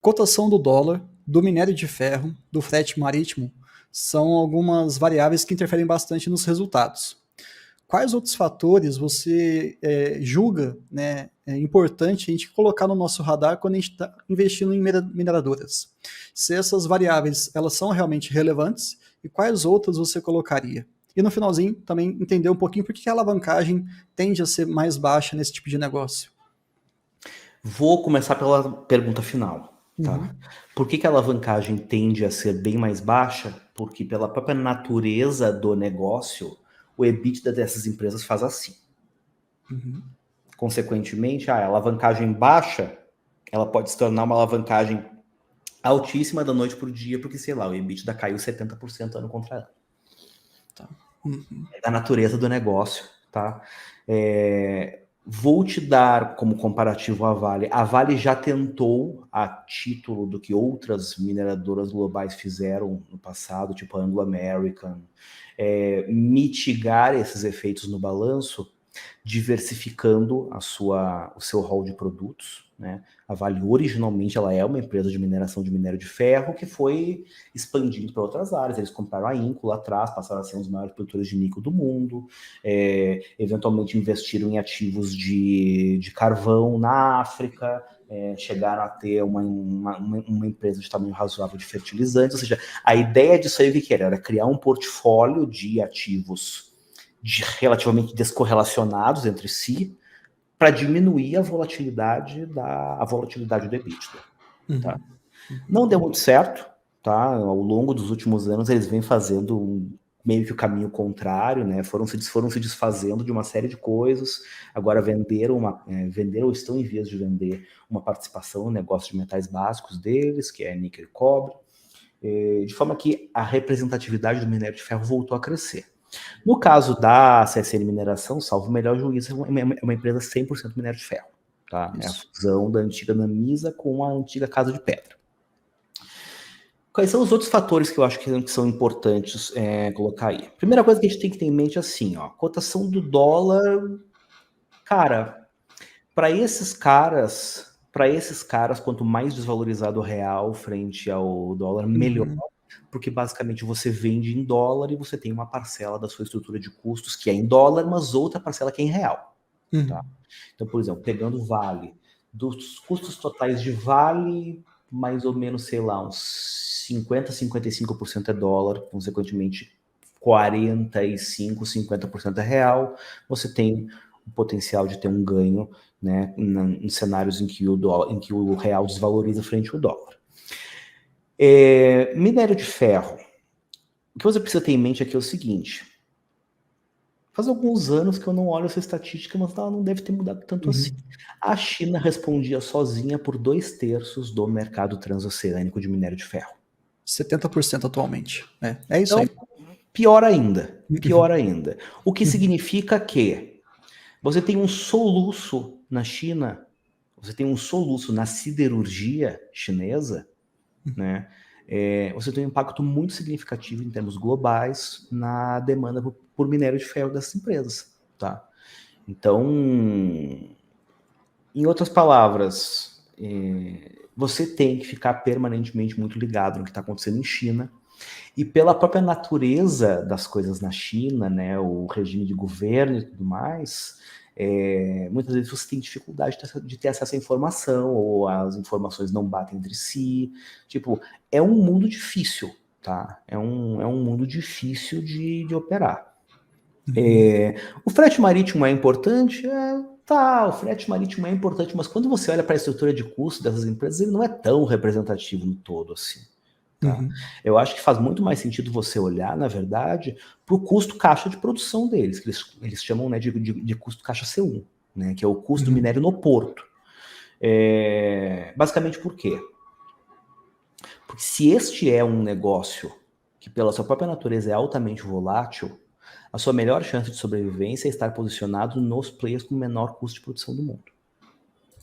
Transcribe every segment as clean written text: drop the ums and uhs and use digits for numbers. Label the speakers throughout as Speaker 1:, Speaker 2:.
Speaker 1: Cotação do dólar, do minério de ferro, do frete marítimo são algumas variáveis que interferem bastante nos resultados. Quais outros fatores você julga, né, importante a gente colocar no nosso radar quando a gente está investindo em mineradoras? Se essas variáveis elas são realmente relevantes e quais outras você colocaria? E no finalzinho também entender um pouquinho por que a alavancagem tende a ser mais baixa nesse tipo de negócio.
Speaker 2: Vou começar pela pergunta final, tá?
Speaker 1: Uhum.
Speaker 2: Por que a alavancagem tende a ser bem mais baixa? Porque pela própria natureza do negócio, o EBITDA dessas empresas faz assim.
Speaker 1: Uhum.
Speaker 2: Consequentemente, a alavancagem baixa, ela pode se tornar uma alavancagem altíssima da noite para o dia, porque, sei lá, o EBITDA caiu 70% ano contra ano.
Speaker 1: Tá. Uhum.
Speaker 2: É da natureza do negócio, tá? Vou te dar como comparativo a Vale. A Vale já tentou, a título do que outras mineradoras globais fizeram no passado, tipo a Anglo American, mitigar esses efeitos no balanço, diversificando o seu hall de produtos, né? A Vale originalmente ela é uma empresa de mineração de minério de ferro que foi expandindo para outras áreas. Eles compraram a Inco lá atrás, passaram a ser um dos maiores produtores de níquel do mundo, eventualmente investiram em ativos de carvão na África, chegaram a ter uma empresa de tamanho razoável de fertilizantes, ou seja, a ideia disso aí o que era? Era criar um portfólio de ativos relativamente descorrelacionados entre si para diminuir a volatilidade do EBITDA. Tá?
Speaker 1: Uhum.
Speaker 2: Não deu muito certo, tá? Ao longo dos últimos anos eles vêm fazendo meio que o caminho contrário, né? Foram se desfazendo de uma série de coisas. Agora venderam ou estão em vias de vender uma participação no negócio de metais básicos deles, que é níquel e cobre, de forma que a representatividade do minério de ferro voltou a crescer. No caso da CSN Mineração, salvo o melhor juízo, é uma empresa 100% minério de ferro. Tá? É a
Speaker 1: Isso.
Speaker 2: fusão da antiga Namisa com a antiga Casa de Pedra. Quais são os outros fatores que eu acho que são importantes colocar aí? Primeira coisa que a gente tem que ter em mente é assim, ó, cotação do dólar, cara, para esses caras, quanto mais desvalorizado o real frente ao dólar, melhor,
Speaker 1: Uhum.
Speaker 2: porque basicamente você vende em dólar e você tem uma parcela da sua estrutura de custos que é em dólar, mas outra parcela que é em real. Tá?
Speaker 1: Uhum.
Speaker 2: Então, por exemplo, pegando o Vale, dos custos totais de Vale, mais ou menos, sei lá, uns 50, 55% é dólar, consequentemente 45, 50% é real, você tem o potencial de ter um ganho, né, em cenários em que o real desvaloriza frente ao dólar. Minério de ferro. O que você precisa ter em mente aqui é o seguinte: faz alguns anos que eu não olho essa estatística, mas ela não deve ter mudado tanto assim.
Speaker 1: Uhum.
Speaker 2: A China respondia sozinha por 2/3 do mercado transoceânico de minério de ferro.
Speaker 1: 70% atualmente. É isso
Speaker 2: Então,
Speaker 1: aí.
Speaker 2: pior ainda, pior
Speaker 1: Uhum.
Speaker 2: ainda. O que
Speaker 1: Uhum.
Speaker 2: significa que você tem um soluço na China, você tem um soluço na siderurgia chinesa, né? Você tem um impacto muito significativo em termos globais na demanda por minério de ferro dessas empresas, tá? Então, em outras palavras, você tem que ficar permanentemente muito ligado no que está acontecendo em China. E pela própria natureza das coisas na China, né, o regime de governo e tudo mais, muitas vezes você tem dificuldade de ter acesso à informação, ou as informações não batem entre si. Tipo, é um mundo difícil, tá? É um mundo difícil de operar.
Speaker 1: Uhum.
Speaker 2: O frete marítimo é importante? Tá, o frete marítimo é importante, mas quando você olha para a estrutura de custo dessas empresas, ele não é tão representativo no todo assim. Tá?
Speaker 1: Uhum.
Speaker 2: Eu acho que faz muito mais sentido você olhar, na verdade, para o custo caixa de produção deles, que eles chamam, né, de custo caixa C1, né, que é o custo do
Speaker 1: Uhum.
Speaker 2: minério no porto. Basicamente por quê? Porque se este é um negócio que, pela sua própria natureza, é altamente volátil, a sua melhor chance de sobrevivência é estar posicionado nos players com menor custo de produção do mundo.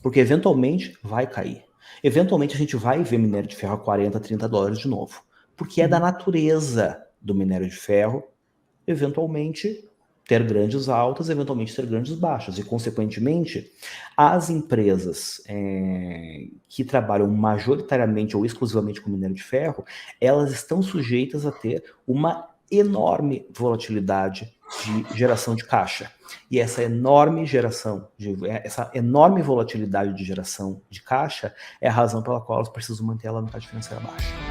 Speaker 2: Porque eventualmente vai cair. Eventualmente a gente vai ver minério de ferro a 40, 30 dólares de novo. Porque é da
Speaker 1: Uhum.
Speaker 2: natureza do minério de ferro, eventualmente, ter grandes altas, eventualmente ter grandes baixas, e consequentemente as empresas que trabalham majoritariamente ou exclusivamente com minério de ferro, elas estão sujeitas a ter uma enorme volatilidade de geração de caixa. E essa enorme volatilidade de geração de caixa é a razão pela qual elas precisam manter a alavancagem financeira baixa.